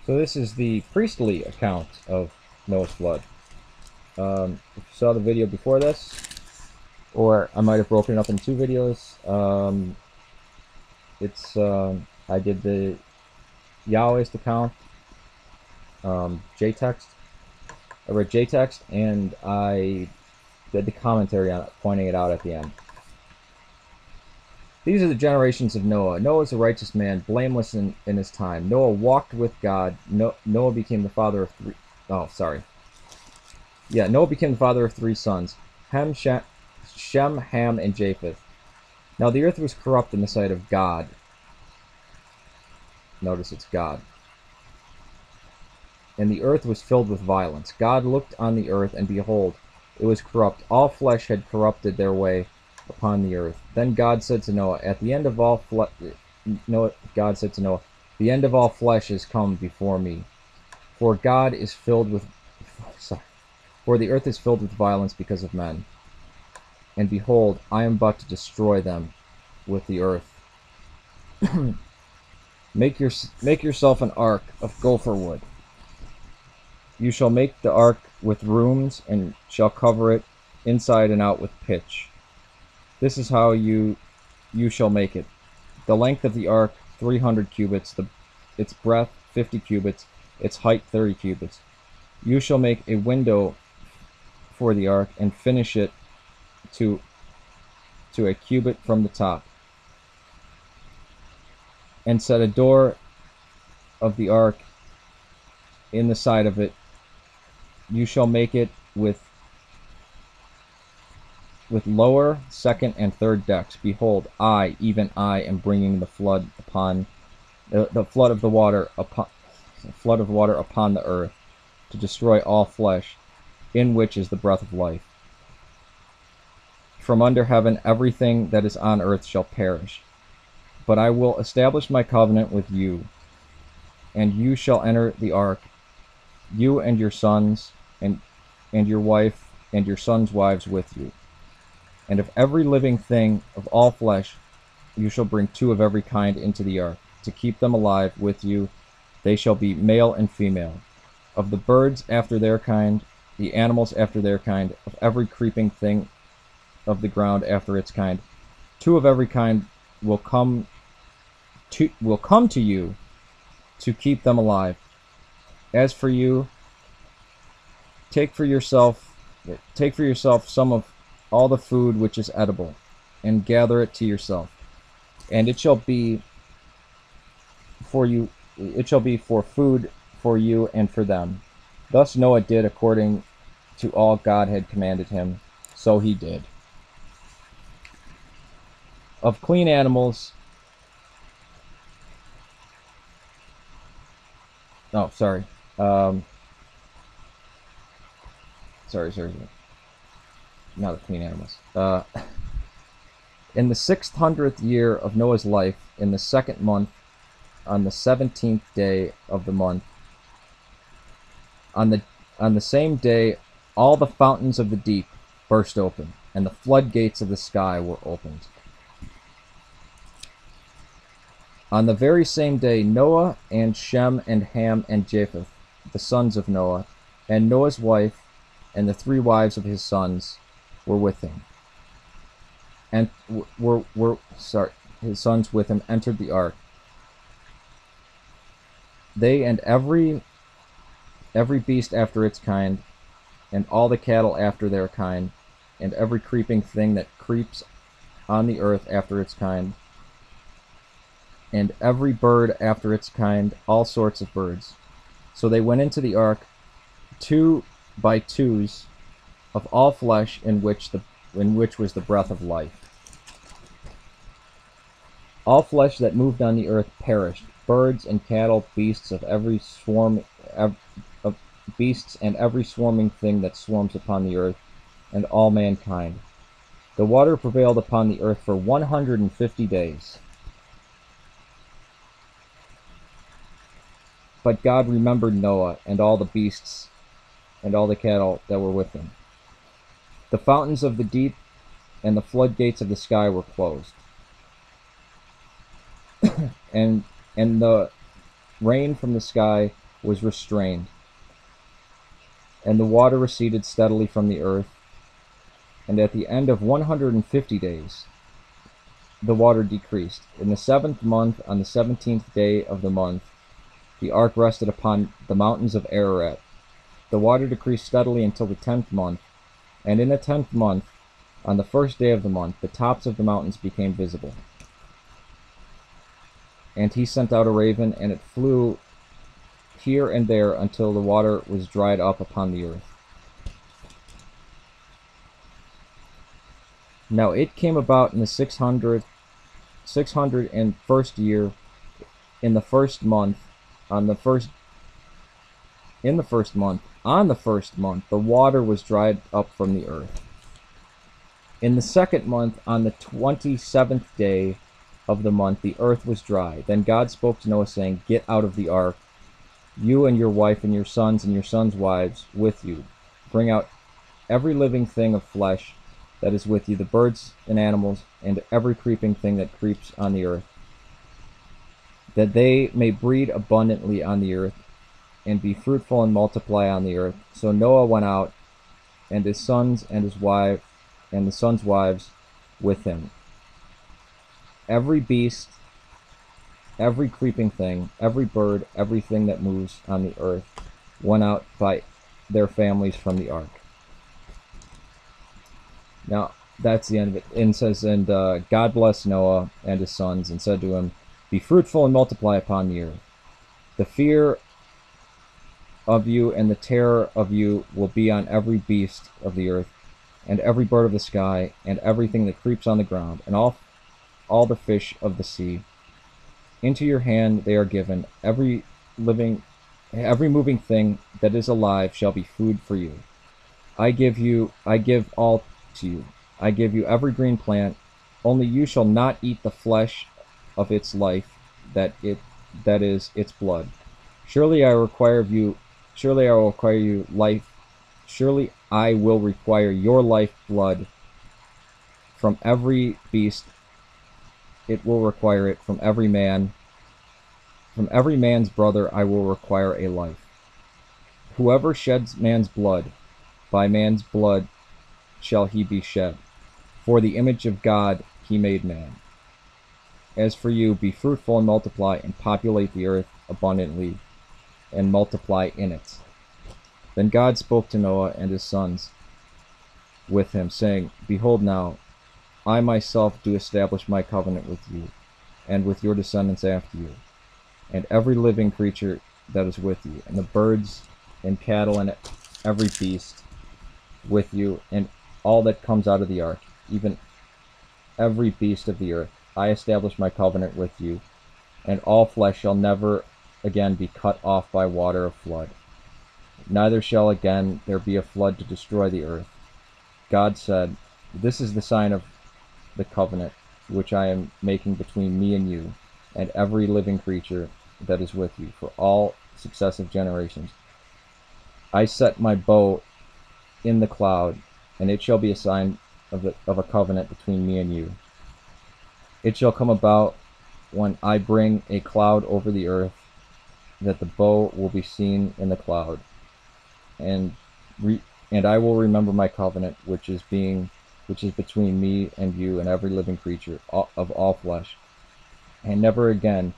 So this is the priestly account of Noah's flood. If you saw the video before this, or I might have broken it up in two videos, I did the Yahweh's account, J-text. I read J-text, and I did the commentary on it, pointing it out at the end. These are the generations of Noah. Noah is a righteous man, blameless in his time. Noah walked with God. Noah became the father of three... Oh, sorry. Yeah, Noah became the father of three sons, Shem, Ham, and Japheth. Now the earth was corrupt in the sight of God. Notice it's God. And the earth was filled with violence. God looked on the earth, and behold, it was corrupt. All flesh had corrupted their way upon the earth. Then God said to Noah, the end of all flesh is come before me. For God is filled with For the earth is filled with violence because of men. And behold, I am about to destroy them with the earth. Make yourself an ark of gopher wood. You shall make the ark with rooms, and shall cover it inside and out with pitch. This is how you shall make it. The length of the ark 300 cubits, its breadth 50 cubits, its height 30 cubits. You shall make a window for the ark, and finish it to a cubit from the top. And set a door of the ark in the side of it. You shall make it with lower, second, and third decks. Behold, I, even I, am bringing the flood upon the flood of water upon the earth, to destroy all flesh, in which is the breath of life. From under heaven everything that is on earth shall perish. But I will establish my covenant with you, and you shall enter the ark, you and your sons, and your wife, and your sons' wives with you. And of every living thing of all flesh you shall bring two of every kind into the ark, to keep them alive with you. They shall be male and female. Of the birds after their kind, the animals after their kind, of every creeping thing of the ground after its kind, two of every kind will come to you to keep them alive. As for you, take for yourself some of all the food which is edible, and gather it to yourself. And it shall be for food for you and for them. Thus Noah did according to all God had commanded him, so he did. Of clean animals, sorry. Not of clean animals. In the 600th year of Noah's life, in the second month, on the 17th day of the month, on the same day, all the fountains of the deep burst open, and the floodgates of the sky were opened. On the very same day, Noah and Shem and Ham and Japheth, the sons of Noah, and Noah's wife, and the three wives of his sons, were with him. And his sons with him entered the ark. They and every beast after its kind, and all the cattle after their kind, and every creeping thing that creeps on the earth after its kind, and every bird after its kind, all sorts of birds. So they went into the ark, 2 by 2s, of all flesh in which was the breath of life. All flesh that moved on the earth perished, birds and cattle, beasts and every swarming thing that swarms upon the earth, and all mankind. The water prevailed upon the earth for 150 days. But God remembered Noah and all the beasts and all the cattle that were with him. The fountains of the deep and the floodgates of the sky were closed. and the rain from the sky was restrained, and the water receded steadily from the earth. And at the end of 150 days, the water decreased. In the 7th month, on the 17th day of the month, the ark rested upon the mountains of Ararat. The water decreased steadily until the 10th month, and in the 10th month, on the 1st day of the month, the tops of the mountains became visible. And he sent out a raven, and it flew here and there until the water was dried up upon the earth. Now it came about in the 601st year, in the first month, on the first month, the water was dried up from the earth. In the 2nd month, on the 27th day of the month, the earth was dry. Then God spoke to Noah, saying, Get out of the ark, you and your wife and your sons wives with you. Bring out every living thing of flesh that is with you, the birds and animals, and every creeping thing that creeps on the earth, that they may breed abundantly on the earth, and be fruitful and multiply on the earth. So Noah went out, and his sons and his wife, and the sons' wives with him. Every beast, every creeping thing, every bird, everything that moves on the earth went out by their families from the ark. Now, that's the end of it. And it says, and God blessed Noah and his sons, and said to him, Be fruitful and multiply upon the earth. The fear of you and the terror of you will be on every beast of the earth, and every bird of the sky, and everything that creeps on the ground, and all the fish of the sea. Into your hand they are given. Every moving thing that is alive shall be food for you. I give all to you. I give you every green plant. Only you shall not eat the flesh of its life, that is its blood. Surely I will require your life blood from every beast. It will require it from every man. From every man's brother I will require a life. Whoever sheds man's blood, by man's blood shall he be shed. For the image of God he made man. As for you, be fruitful and multiply, and populate the earth abundantly, and multiply in it. Then God spoke to Noah and his sons with him, saying, Behold now, I myself do establish my covenant with you, and with your descendants after you, and every living creature that is with you, and the birds and cattle and every beast with you, and all that comes out of the ark, even every beast of the earth. I establish my covenant with you, and all flesh shall never again be cut off by water of flood. Neither shall again there be a flood to destroy the earth. God said, This is the sign of the covenant which I am making between me and you, and every living creature that is with you, for all successive generations. I set my bow in the cloud, and it shall be a sign of a covenant between me and you. It shall come about when I bring a cloud over the earth, that the bow will be seen in the cloud, and I will remember my covenant, which is between me and you and every living creature of all flesh. And never again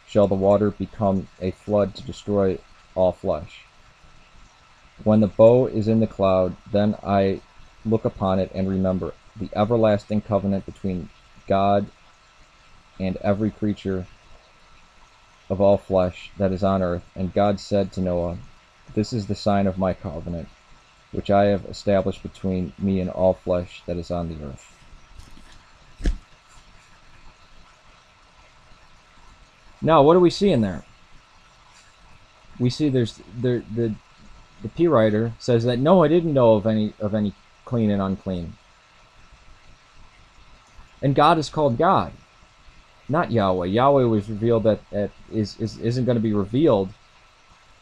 shall the water become a flood to destroy all flesh. When the bow is in the cloud, then I look upon it and remember the everlasting covenant between God and every creature of all flesh that is on earth. And God said to Noah, This is the sign of my covenant, which I have established between me and all flesh that is on the earth. Now, what do we see in there? We see the P writer says that Noah didn't know of any clean and unclean, and God is called God, not Yahweh. Yahweh was revealed that isn't going to be revealed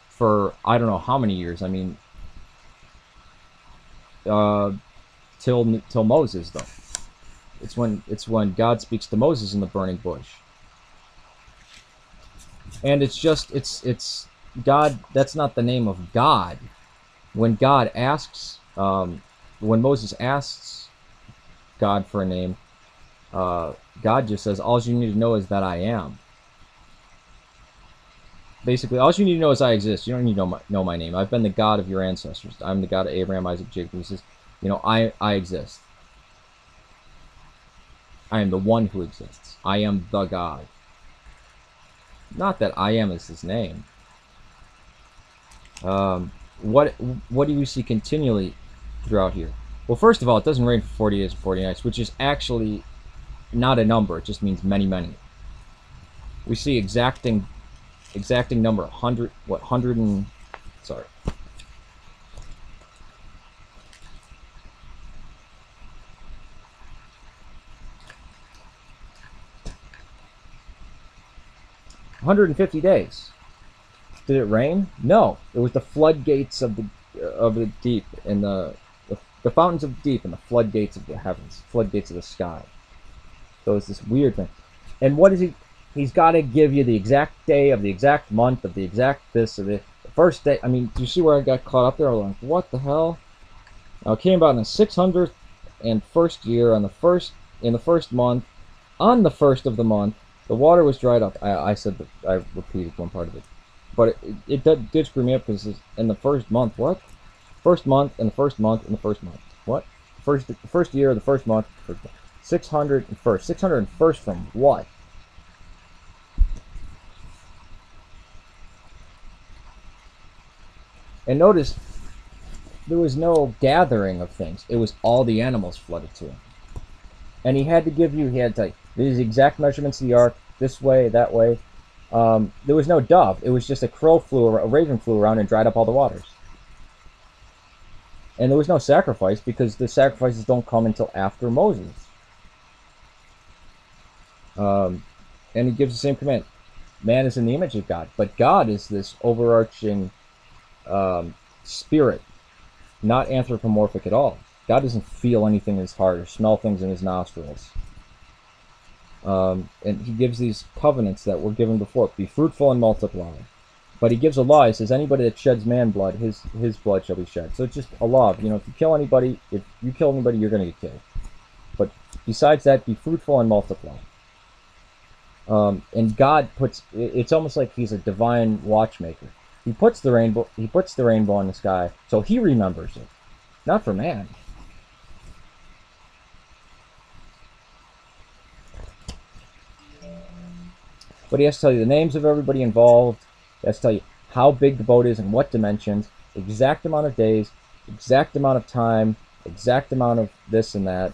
for I don't know how many years. I mean, till Moses though. It's when God speaks to Moses in the burning bush. And it's God, that's not the name of God. When God asks, when Moses asks God for a name, God just says, all you need to know is that I am. Basically, all you need to know is I exist. You don't need to know my name. I've been the God of your ancestors. I'm the God of Abraham, Isaac, Jacob. He says, I exist. I am the one who exists. I am the God. Not that I am is his name. What do you see continually throughout here? Well, first of all, it doesn't rain for 40 days and 40 nights, which is actually not a number. It just means many, many. We see exacting number 100. What 100 and sorry. 150 days. Did it rain? No. It was the floodgates of the deep and the fountains of the deep and the floodgates of the heavens, floodgates of the sky. So it's this weird thing. And what is he? He's got to give you the exact day of the exact month of the exact this of the first day. I mean, do you see where I got caught up there? I'm like, what the hell? Now, it came about in the 600th and first year in the first month, on the first of the month, the water was dried up. I said that I repeated one part of it, but it did screw me up because in the first month, what? First month and the first month and the first month, what? First year, the first month, 601st. 601st from what? And notice there was no gathering of things. It was all the animals flooded to him. And he had to tell you, these exact measurements of the ark, this way, that way. There was no dove. It was just a raven flew around and dried up all the waters. And there was no sacrifice because the sacrifices don't come until after Moses. And he gives the same command. Man is in the image of God, but God is this overarching spirit, not anthropomorphic at all. God doesn't feel anything in his heart or smell things in his nostrils. And he gives these covenants that were given before. Be fruitful and multiply. But he gives a law. He says, anybody that sheds man blood, his blood shall be shed. So it's just a law. If you kill anybody, you're going to get killed. But besides that, be fruitful and multiply. And God it's almost like he's a divine watchmaker. He puts the rainbow in the sky, so he remembers it. Not for man. But he has to tell you the names of everybody involved. He has to tell you how big the boat is and what dimensions, exact amount of days, exact amount of time, exact amount of this and that.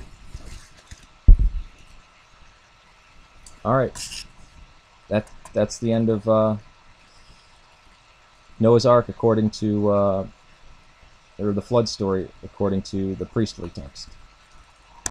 All right. That's the end of Noah's Ark according to, or the flood story according to the priestly text.